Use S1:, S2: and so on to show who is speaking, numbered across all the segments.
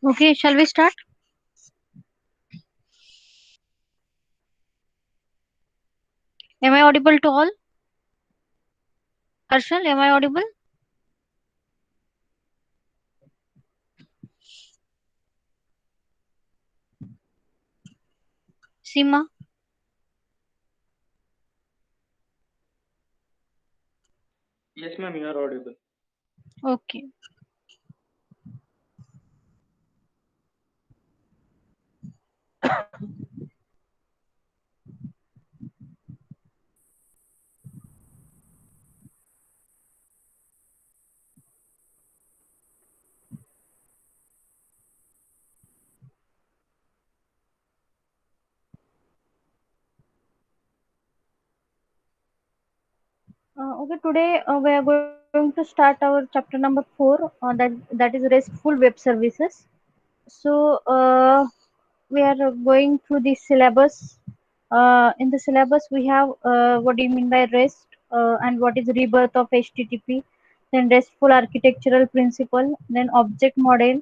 S1: Okay, shall we start? Am I audible to all? Harshal, am I audible? Seema?
S2: Yes, ma'am, you are audible.
S1: Okay. Okay, today we are going to start our chapter number 4 that is RESTful web services. So we are going through the syllabus. In the syllabus, we have what do you mean by REST and what is rebirth of HTTP, then RESTful architectural principle, then object model,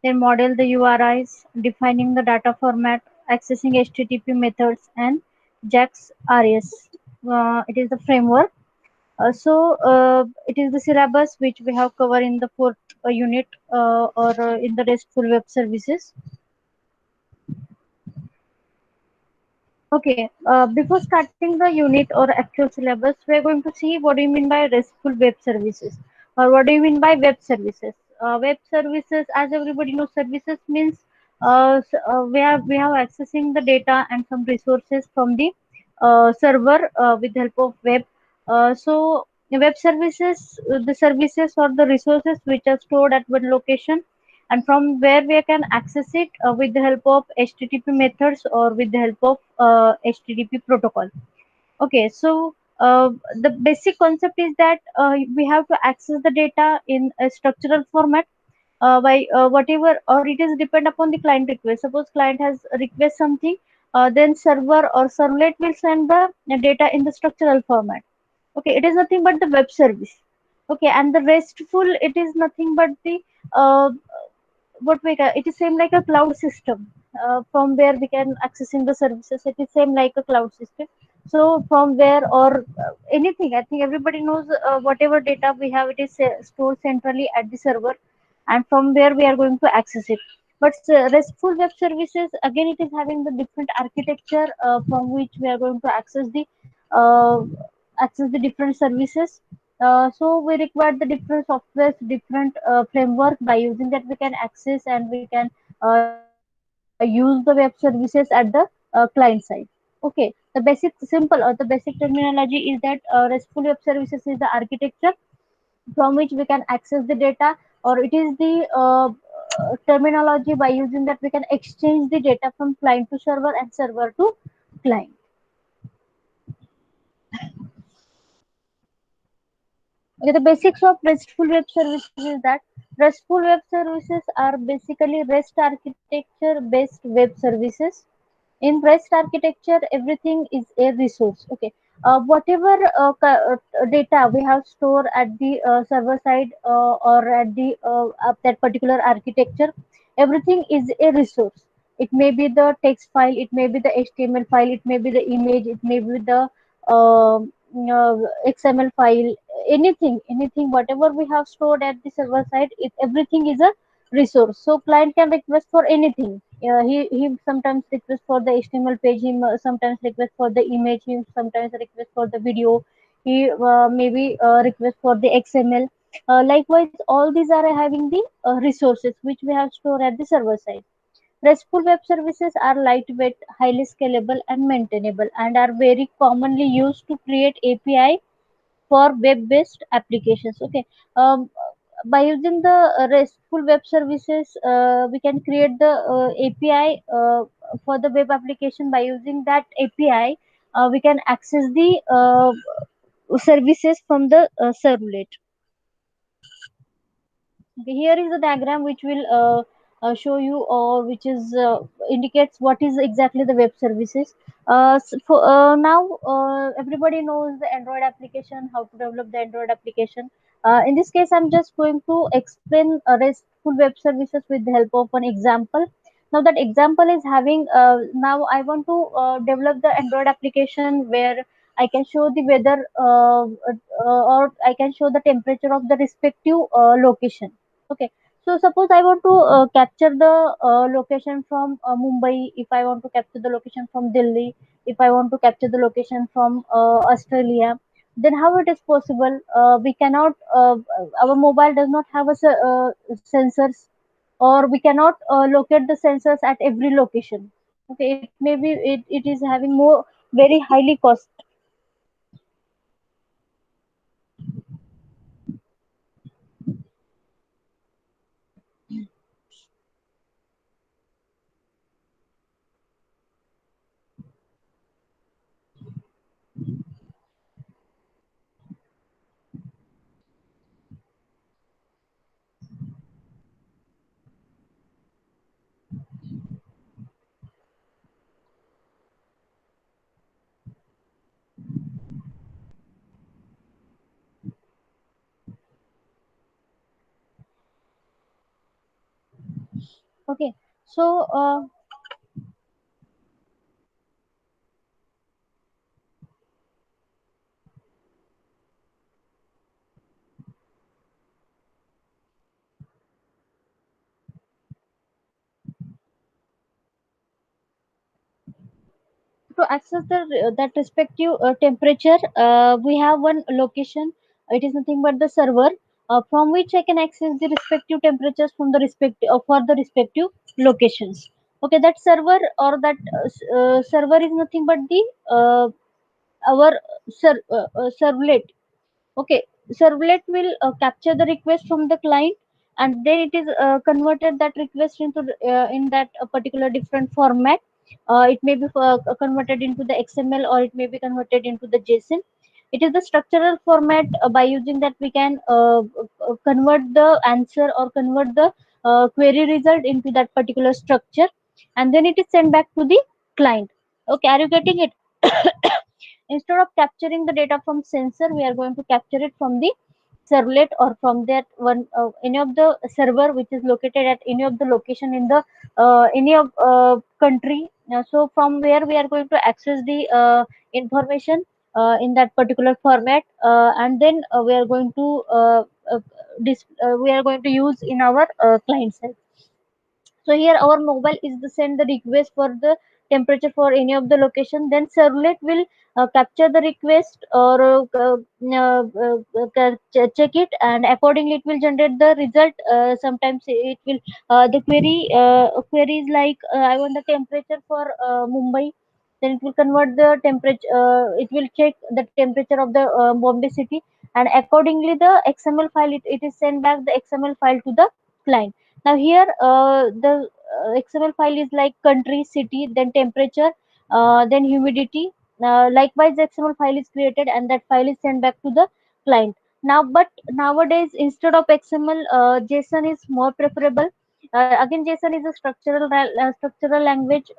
S1: then model the URIs, defining the data format, accessing HTTP methods, and JAX RS. It is the framework. It is the syllabus which we have covered in the fourth unit or in the RESTful web services. Okay, before starting the unit or actual syllabus, we are going to see what do you mean by RESTful web services or what do you mean by web services. Web services, as everybody knows, services means we have accessing the data and some resources from the server with the help of web. The web services, the services or the resources which are stored at one location and from where we can access it with the help of HTTP methods or with the help of HTTP protocol. Okay, so the basic concept is that we have to access the data in a structural format by whatever, or it is depend upon the client request. Suppose client has request something, then server or servlet will send the data in the structural format. Okay, it is nothing but the web service. Okay, and the RESTful, it is nothing but the uh, what we can, it is same like a cloud system from where we can accessing the services. It is same like a cloud system. So from where or anything, I think everybody knows whatever data we have, it is stored centrally at the server, and from where we are going to access it. But RESTful web services, again, it is having the different architecture from which we are going to uh, access the different services. So we require the different softwares, different framework. By using that, we can access and we can use the web services at the client side. Okay, the basic simple or the basic terminology is that RESTful web services is the architecture from which we can access the data, or it is the terminology by using that we can exchange the data from client to server and server to client. Okay, the basics of RESTful web services is that RESTful web services are basically REST architecture based web services. In REST architecture, everything is a resource. Okay, whatever data we have stored at the server side or at the that particular architecture, everything is a resource. It may be the text file, it may be the HTML file, it may be the image, it may be the XML file, anything, whatever we have stored at the server side, everything is a resource. So client can request for anything. He sometimes request for the HTML page. He sometimes request for the image. He sometimes request for the video. He maybe request for the XML. Likewise, all these are having the resources which we have stored at the server side. RESTful web services are lightweight, highly scalable, and maintainable, and are very commonly used to create API for web-based applications. Okay, by using the RESTful web services, we can create the API for the web application. By using that API, we can access the services from the servlet. Okay, here is the diagram which will show you, or which is indicates what is exactly the web services. Now everybody knows the Android application, how to develop the Android application. In this case, I'm just going to explain RESTful web services with the help of an example. Now that example is having, now I want to develop the Android application where I can show the weather or I can show the temperature of the respective location. Okay. So suppose I want to capture the location from Mumbai, if I want to capture the location from Delhi, if I want to capture the location from Australia, then how it is possible? We cannot, our mobile does not have a sensors, or we cannot locate the sensors at every location. Okay, it may be, it is having more very highly cost. Okay, so to access the that respective temperature, we have one location. It is nothing but the server from which I can access the respective temperatures from the respective for the respective locations. Okay, that server or that server is nothing but the our servlet. Okay, servlet will capture the request from the client, and then it is converted that request into in that particular different format. It may be converted into the XML, or it may be converted into the JSON. It is the structural format. By using that, we can convert the answer or convert the query result into that particular structure, and then it is sent back to the client. Okay, are you getting it? Instead of capturing the data from sensor, we are going to capture it from the servlet, or from that one any of the server which is located at any of the location in the any of country. So from where we are going to access the information in that particular format, and then we are going to we are going to use in our client side. So here our mobile is the send the request for the temperature for any of the location. Then servlet will capture the request, or check it, and accordingly it will generate the result. Sometimes it will query is like I want the temperature for Mumbai. Then it will convert the temperature. It will check the temperature of the Bombay city, and accordingly the XML file, it is sent back the XML file to the client. Now here the XML file is like country, city, then temperature, then humidity. Likewise, the XML file is created, and that file is sent back to the client. Now, but nowadays instead of XML, JSON is more preferable. Again, JSON is a structural language.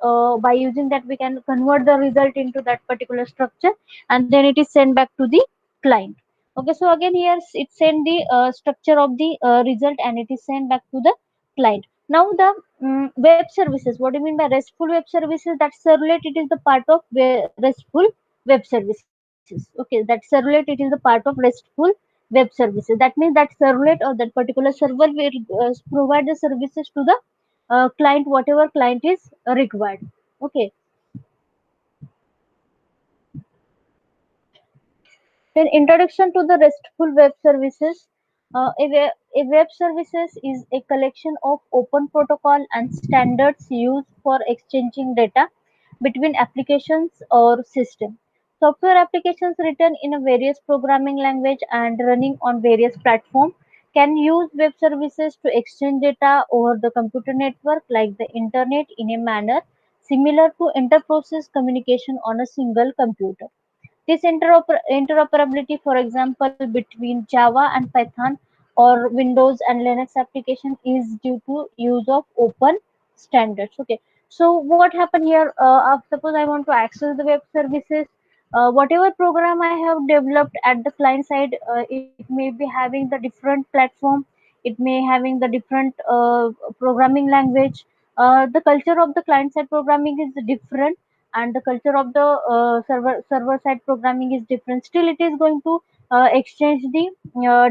S1: By using that, we can convert the result into that particular structure, and then it is sent back to the client. Okay, so again here it send the structure of the result, and it is sent back to the client. Now the web services. What do you mean by RESTful web services? That servlet, it is the part of RESTful web services. Okay, that servlet, it is the part of RESTful web services. That means that servlet or that particular server will provide the services to the client, whatever client is required. Okay. Then introduction to the RESTful web services. A web services is a collection of open protocol and standards used for exchanging data between applications or systems. Software applications written in a various programming language and running on various platforms can use web services to exchange data over the computer network like the internet in a manner similar to inter-process communication on a single computer. This interoperability, for example, between Java and Python or Windows and Linux application is due to use of open standards. Okay. So what happened here? Suppose I want to access the web services. Whatever program I have developed at the client side, it may be having the different platform, it may having the different programming language. The culture of the client side programming is different, and the culture of the server side programming is different. Still, it is going to exchange the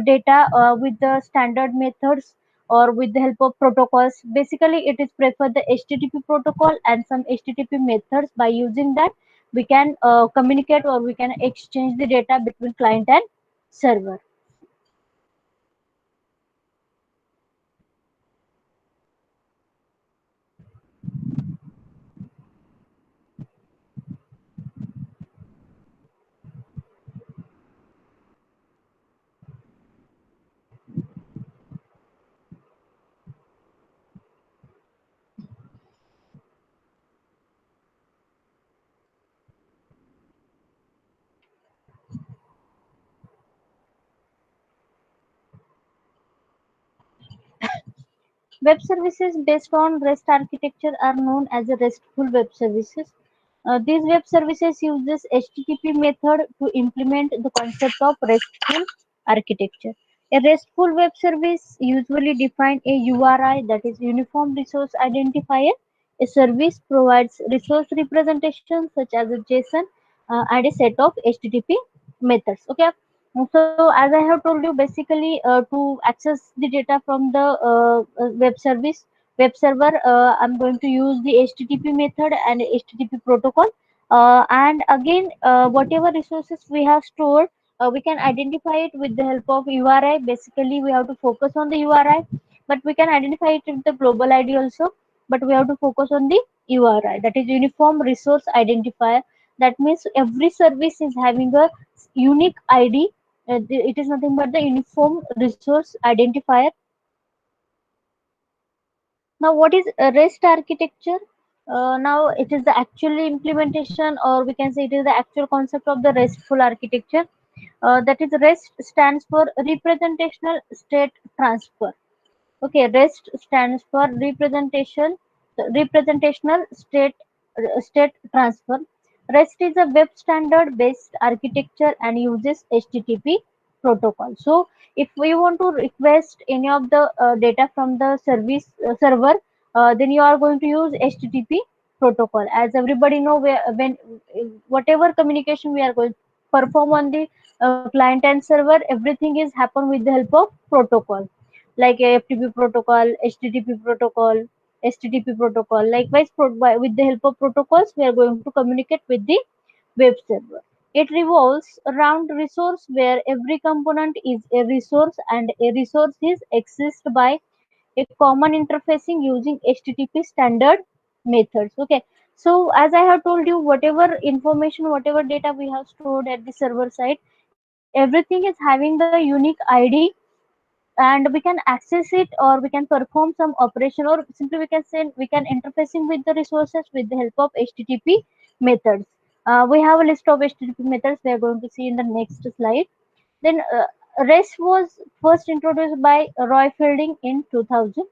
S1: data with the standard methods or with the help of protocols. Basically, it is prefer the HTTP protocol and some HTTP methods. By using that, we can communicate or we can exchange the data between client and server. Web services based on REST architecture are known as a RESTful web services. These web services uses HTTP method to implement the concept of RESTful architecture. A RESTful web service usually defines a URI, that is Uniform Resource Identifier. A service provides resource representation such as a JSON and a set of HTTP methods. Okay. So as I have told you, basically to access the data from the web server, I'm going to use the HTTP method and HTTP protocol. And again, whatever resources we have stored, we can identify it with the help of URI. Basically, we have to focus on the URI, but we can identify it with the global ID also. But we have to focus on the URI, that is Uniform Resource Identifier. That means every service is having a unique ID. It is nothing but the Uniform Resource Identifier. Now, what is a REST architecture? Now, it is the actual implementation, or we can say it is the actual concept of the RESTful architecture. That is, REST stands for Representational State Transfer. Okay, REST stands for representational state transfer. REST is a web standard based architecture and uses HTTP protocol. So if we want to request any of the data from the service server, then you are going to use HTTP protocol. As everybody know, when whatever communication we are going to perform on the client and server, everything is happen with the help of protocol, like a FTP protocol, HTTP protocol, HTTP protocol. Likewise, with the help of protocols, we are going to communicate with the web server. It revolves around resource where every component is a resource and a resource is accessed by a common interfacing using HTTP standard methods. Okay. So as I have told you, whatever information, whatever data we have stored at the server side, everything is having the unique ID, and we can access it or we can perform some operation, or simply we can say we can interfacing with the resources with the help of HTTP methods. We have a list of HTTP methods we are going to see in the next slide. Then REST was first introduced by Roy Fielding in 2000.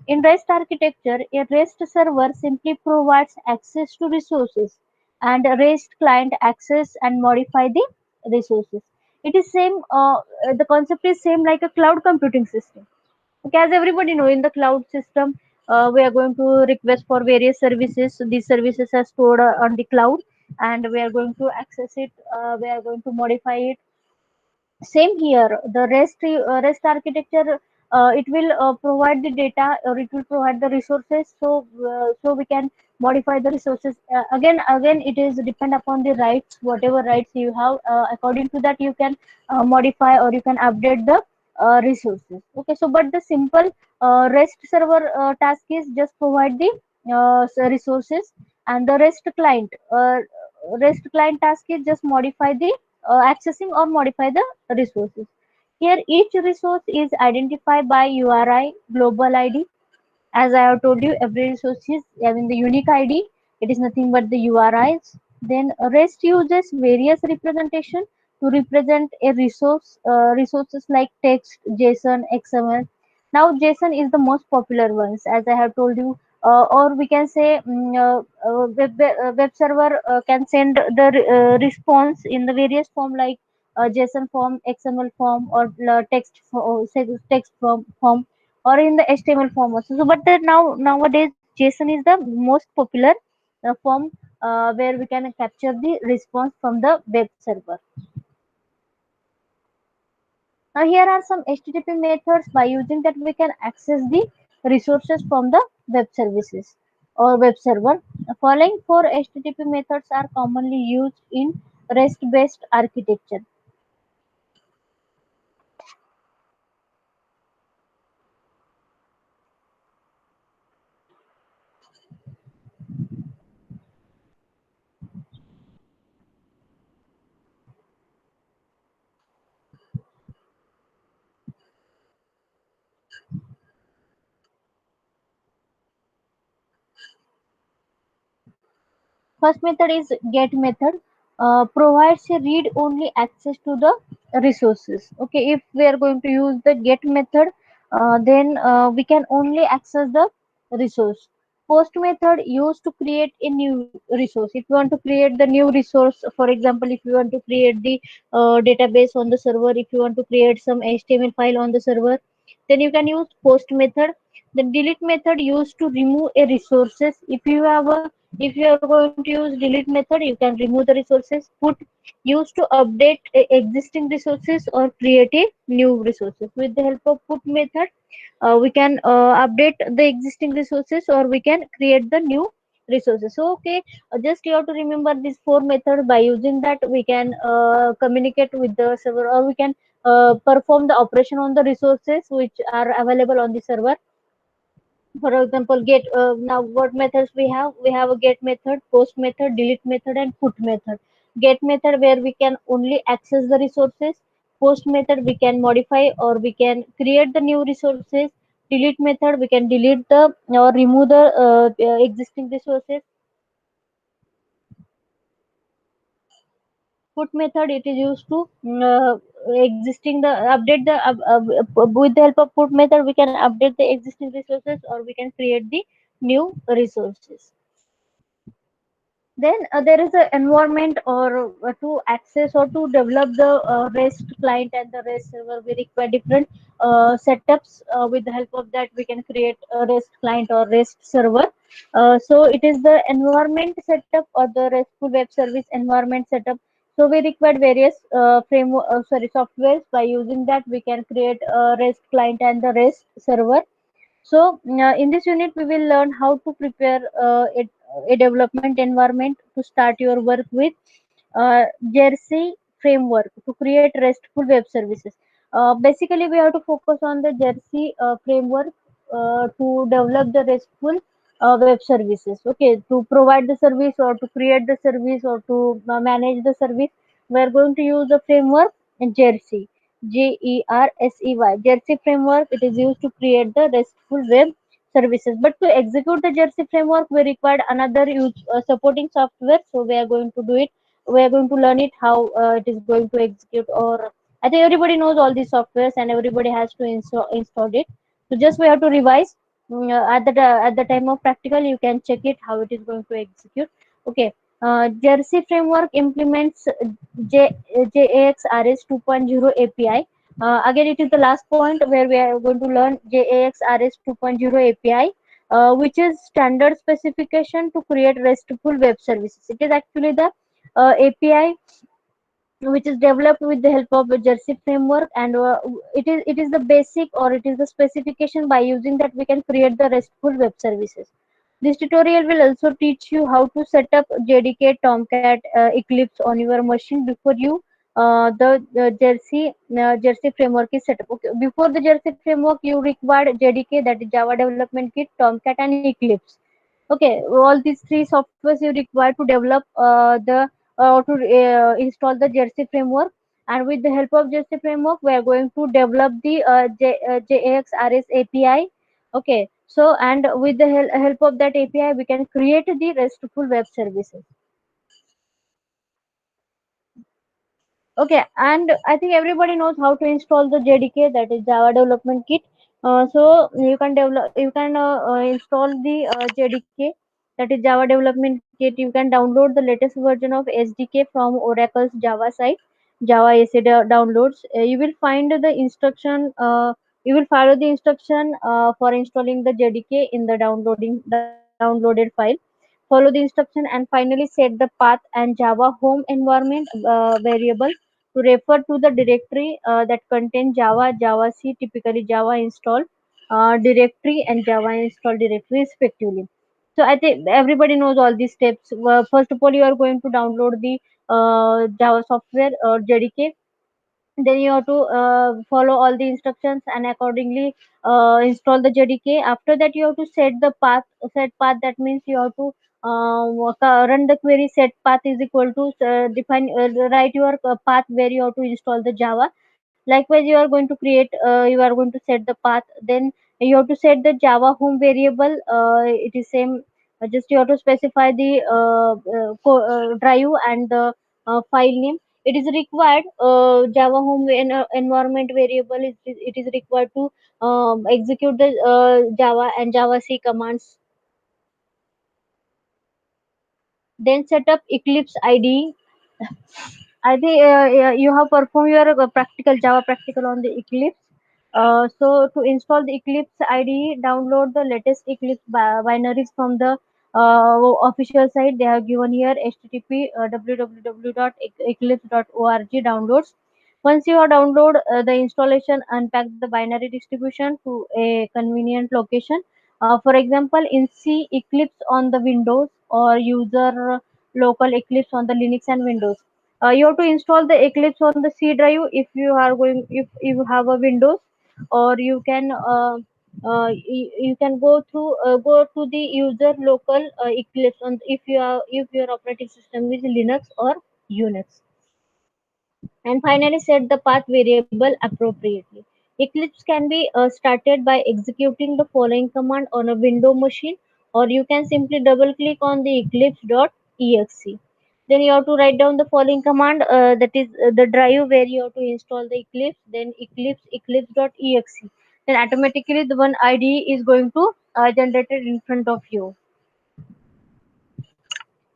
S1: In REST architecture, a REST server simply provides access to resources, and a REST client access and modify the resources. It is same. The concept is same like a cloud computing system. Okay, as everybody know, in the cloud system, we are going to request for various services. So these services are stored on the cloud, and we are going to access it. We are going to modify it. Same here, the REST architecture, it will provide the data or it will provide the resources, so we can modify the resources. Again it is depend upon the rights, whatever rights you have, according to that you can modify or you can update the resources. Okay, so but the simple REST server task is just provide the resources, and the REST client task is just modify the accessing or modify the resources. Here, each resource is identified by URI global ID. As I have told you, every resource is having the unique ID. It is nothing but the URIs. Then REST uses various representation to represent a resources like text, JSON, XML. Now JSON is the most popular ones. As I have told you, or we can say web server can send the response in the various form like JSON form, XML form, or say text form, or in the HTML form also. So, but now nowadays JSON is the most popular form where we can capture the response from the web server. Now here are some HTTP methods by using that we can access the resources from the web services or web server. The following four HTTP methods are commonly used in REST-based architecture. First method is get method. Provides a read-only access to the resources. Okay, if we are going to use the get method, then we can only access the resource. Post method used to create a new resource. If you want to create the new resource, for example, if you want to create the database on the server, if you want to create some HTML file on the server, then you can use post method. The delete method used to remove a resources. If you are going to use delete method, you can remove the resources. Put used to update existing resources or create a new resources. With the help of put method, we can update the existing resources or we can create the new resources. So okay, just you have to remember these four methods. By using that, we can communicate with the server, or we can perform the operation on the resources which are available on the server. For example, get now what methods we have a get method, post method, delete method, and put method. Get method where we can only access the resources. Post method we can modify or we can create the new resources. Delete method we can delete the or remove the existing resources. Put method it is used to existing the update the with the help of put method we can update the existing resources or we can create the new resources. Then there is an environment or to access or to develop the REST client and the REST server. We require different setups. With the help of that, we can create a REST client or REST server. So it is the environment setup or the RESTful web service environment setup. So we require various softwares. By using that, we can create a REST client and the REST server. So, in this unit, we will learn how to prepare a development environment to start your work with Jersey framework to create RESTful web services. Basically, we have to focus on the Jersey framework to develop the RESTful web services. Okay, to provide the service or to create the service or to manage the service, we are going to use the framework Jersey. Jersey. Jersey framework it is used to create the RESTful web services. But to execute the Jersey framework, we required another supporting software. So we are going to do it. We are going to learn it how it is going to execute. Or I think everybody knows all these softwares and everybody has to install it. So just we have to revise. At the time of practical, you can check it how it is going to execute. Okay. Jersey framework implements JAX-RS 2.0 API. Again, it is the last point where we are going to learn JAX-RS 2.0 API, which is standard specification to create RESTful web services. It is actually the API which is developed with the help of the Jersey framework, and it is the basic or it is the specification. By using that, we can create the RESTful web services. This tutorial will also teach you how to set up JDK, Tomcat, Eclipse on your machine before the Jersey framework is set up. Okay, before the Jersey framework, you required JDK, that is Java Development Kit, Tomcat, and Eclipse. Okay, all these three softwares you require to develop the to install the Jersey framework. And with the help of Jersey framework, we are going to develop the JAX-RS API. Okay, so and with the help of that API, we can create the RESTful web services. Okay, and I think everybody knows how to install the JDK, that is Java Development Kit. So you can install the JDK, that is Java Development Kit. You can download the latest version of SDK from Oracle's Java site, Java essay downloads. You will find the instruction. You will follow the instruction for installing the JDK in the downloaded file. Follow the instruction and finally set the path and Java home environment variable to refer to the directory that contain Java, Java C, typically Java install directory and Java install directory respectively. So I think everybody knows all these steps. First of all, you are going to download the Java software or JDK. Then you have to follow all the instructions and accordingly install the JDK. After that, you have to set the path. Set path, that means you have to run the query. Set path is equal to define write your path where you have to install the Java. Likewise, you are going to create. You are going to set the path. Then you have to set the Java home variable. It is same. Just you have to specify the drive and the file name. It is required Java home environment variable is it is required to execute the Java and Java C commands. Then set up Eclipse IDE. I think you have performed your practical Java practical on the Eclipse. So to install the Eclipse IDE, download the latest Eclipse binaries from the official site. They have given here http www.eclipse.org downloads. Once you have download the installation, unpack the binary distribution to a convenient location. For example, in C Eclipse on the Windows or user local Eclipse on the Linux and Windows. You have to install the Eclipse on the C drive if you are going if you have a Windows, or you can go to the user local Eclipse on if your operating system is Linux or Unix. And finally, set the path variable appropriately. Eclipse can be started by executing the following command on a window machine, or you can simply double click on the eclipse.exe. Then you have to write down the following command, that is the drive where you have to install the Eclipse, then eclipse.exe. Then automatically the one IDE is going to generated in front of you.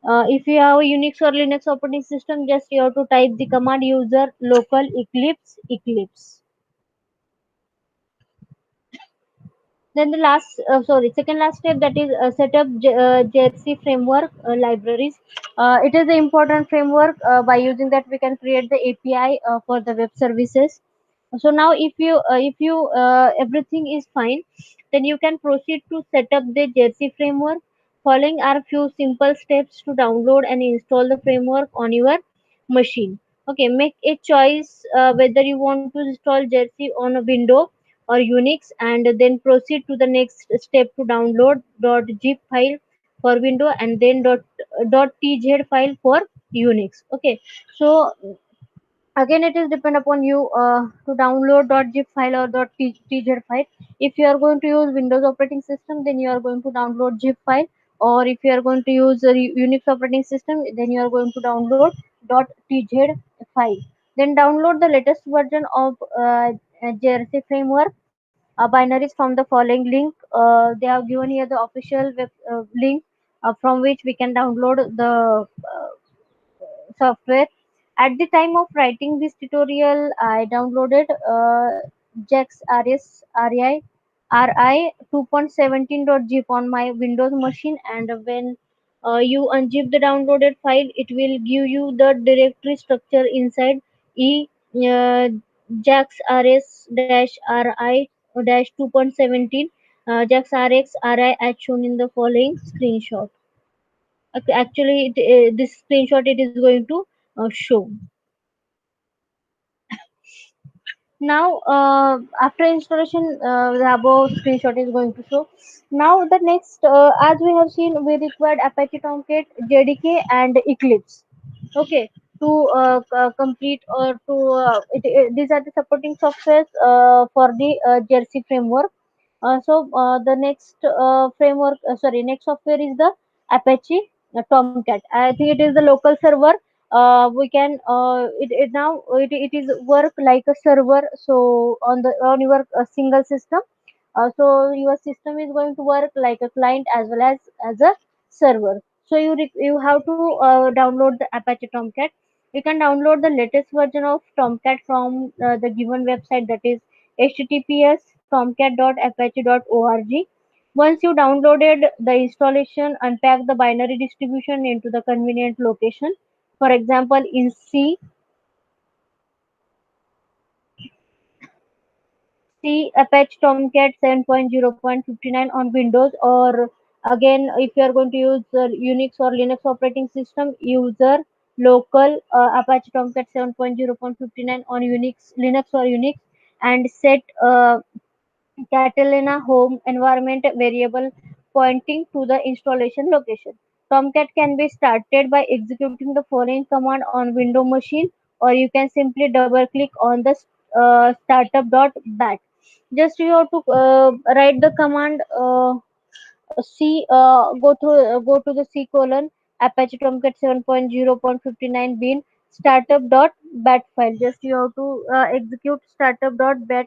S1: If you have a Unix or Linux operating system, just you have to type the command user local eclipse. Then the second last step, that is set up JRC framework libraries. It is an important framework. By using that, we can create the API for the web services. So now, if you everything is fine, then you can proceed to set up the JRC framework. Following are few simple steps to download and install the framework on your machine. Okay, make a choice whether you want to install Jersey on a Window or Unix, and then proceed to the next step to download .zip file for Window and then .tz file for Unix. Okay, so again it is depend upon you to download .zip file or .tz file. If you are going to use Windows operating system, then you are going to download zip file, or if you are going to use a Unix operating system, then you are going to download .tz file. Then download the latest version of JRC framework binaries from the following link. They have given here the official web link from which we can download the software. At the time of writing this tutorial, I downloaded JAX RI 2.17.zip on my Windows machine, and when you unzip the downloaded file, it will give you the directory structure inside e uh, JAX RS RI 2.17 JAX RX RI as shown in the following screenshot. Actually, this screenshot it is going to show. Now, after installation, the above screenshot is going to show. Now, the next, as we have seen, we required Apache Tomcat, JDK, and Eclipse. Okay, to complete or to these are the supporting softwares for the Jersey framework. The next next software is the Apache Tomcat. I think it is the local server. We can it now it is work like a server. So on your single system, So your system is going to work like a client as well as a server. So you have to download the Apache Tomcat. You can download the latest version of Tomcat from the given website, that is https tomcat.apache.org. Once you downloaded the installation, unpack the binary distribution into the convenient location. For example, in C Apache Tomcat 7.0.59 on Windows, or again, if you are going to use Unix or Linux operating system, user local Apache Tomcat 7.0.59 on Unix, Linux or Unix, and set Catalina home environment variable pointing to the installation location. Tomcat can be started by executing the following command on Windows machine, or you can simply double click on the startup.bat. Just you have to write the command C, go to the C colon Apache Tomcat 7.0.59 bin startup.bat file. Just you have to execute startup.bat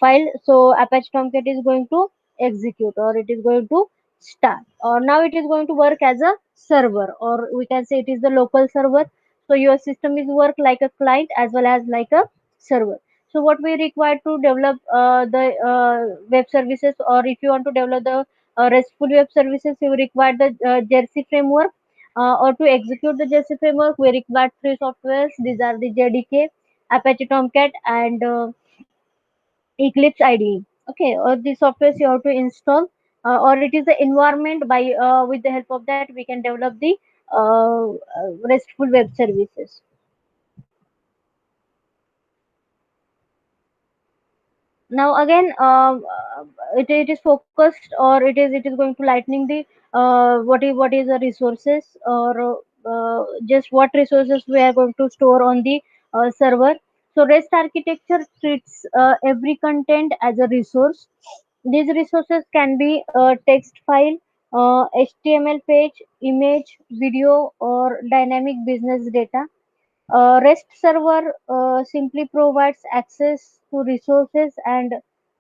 S1: file. So Apache Tomcat is going to execute, or it is going to start, or now it is going to work as a server, or we can say it is the local server. So your system is work like a client as well as like a server. So what we require to develop the web services, or if you want to develop the RESTful web services, you require the Jersey framework, or to execute the Jersey framework we require three softwares. These are the JDK, Apache Tomcat, and Eclipse IDE. Okay, or the softwares you have to install, or it is the environment. By with the help of that we can develop the RESTful web services. Now again, it is focused, or it is going to lightening the what is the resources, or just what resources we are going to store on the server. So REST architecture treats every content as a resource. These resources can be a text file, HTML page, image, video, or dynamic business data. REST server simply provides access to resources, and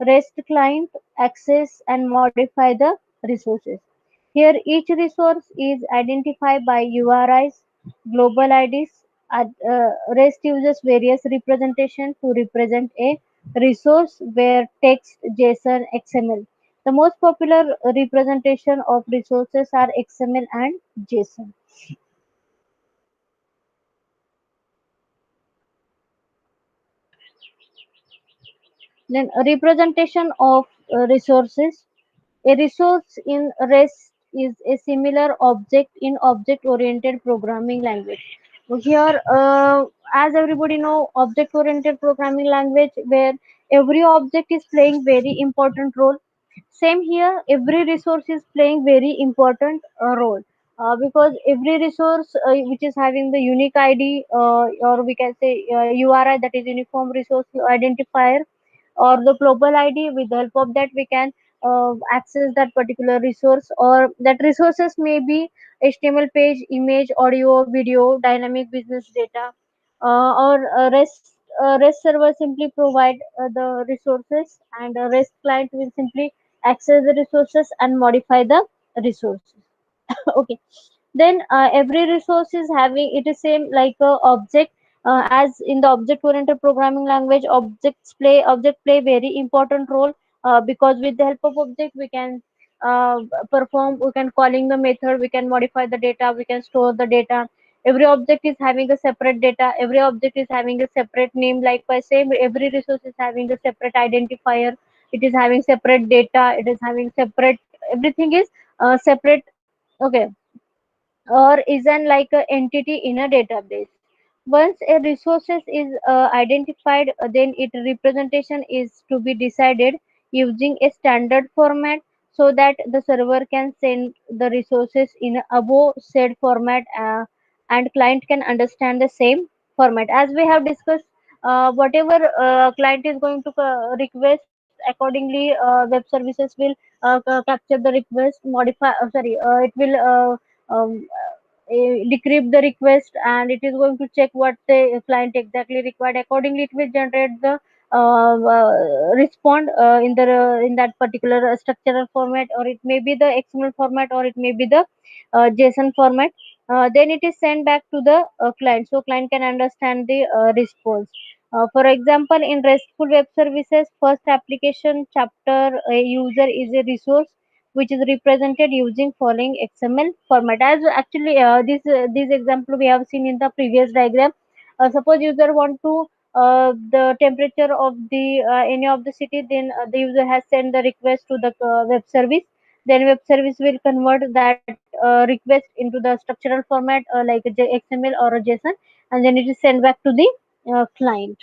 S1: REST client access and modify the resources. Here, each resource is identified by URIs, global IDs. REST uses various representation to represent a resource where text, JSON, XML. The most popular representation of resources are XML and JSON. Then a representation of resources. A resource in REST is a similar object in object-oriented programming language. So here, as everybody know, object-oriented programming language where every object is playing very important role. Same here, every resource is playing very important role. Because every resource which is having the unique ID, or we can say URI, that is Uniform Resource Identifier, or the global ID. With the help of that we can access that particular resource, or that resources may be HTML page, image, audio, video, dynamic business data, or REST server simply provide the resources, and a REST client will simply access the resources and modify the resources. Okay, then every resource is having it is same like a object. As in the object oriented programming language, object play very important role, because with the help of object we can we can calling the method, we can modify the data, we can store the data. Every object is having a separate data, every object is having a separate name. Likewise, same, every resource is having a separate identifier, it is having separate data, it is having separate, everything is separate. Okay, or is an like a entity in a database. Once a resources is identified, then its representation is to be decided using a standard format, so that the server can send the resources in a above said format, and client can understand the same format. As we have discussed, whatever client is going to request, accordingly web services will capture the request, modify, sorry, it will decrypt the request, and it is going to check what the client exactly required. Accordingly, it will generate the respond in that particular structural format, or it may be the XML format, or it may be the JSON format. Then it is sent back to the client, so client can understand the response. For example, in RESTful web services, first application chapter user is a resource which is represented using following XML format. As actually this example we have seen in the previous diagram. Suppose user want to the temperature of the any of the city, then the user has sent the request to the web service. Then web service will convert that request into the structural format, like a XML or a JSON, and then it is sent back to the client.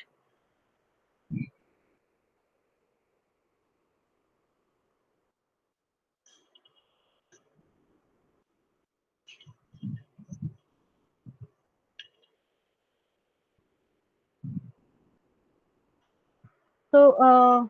S1: So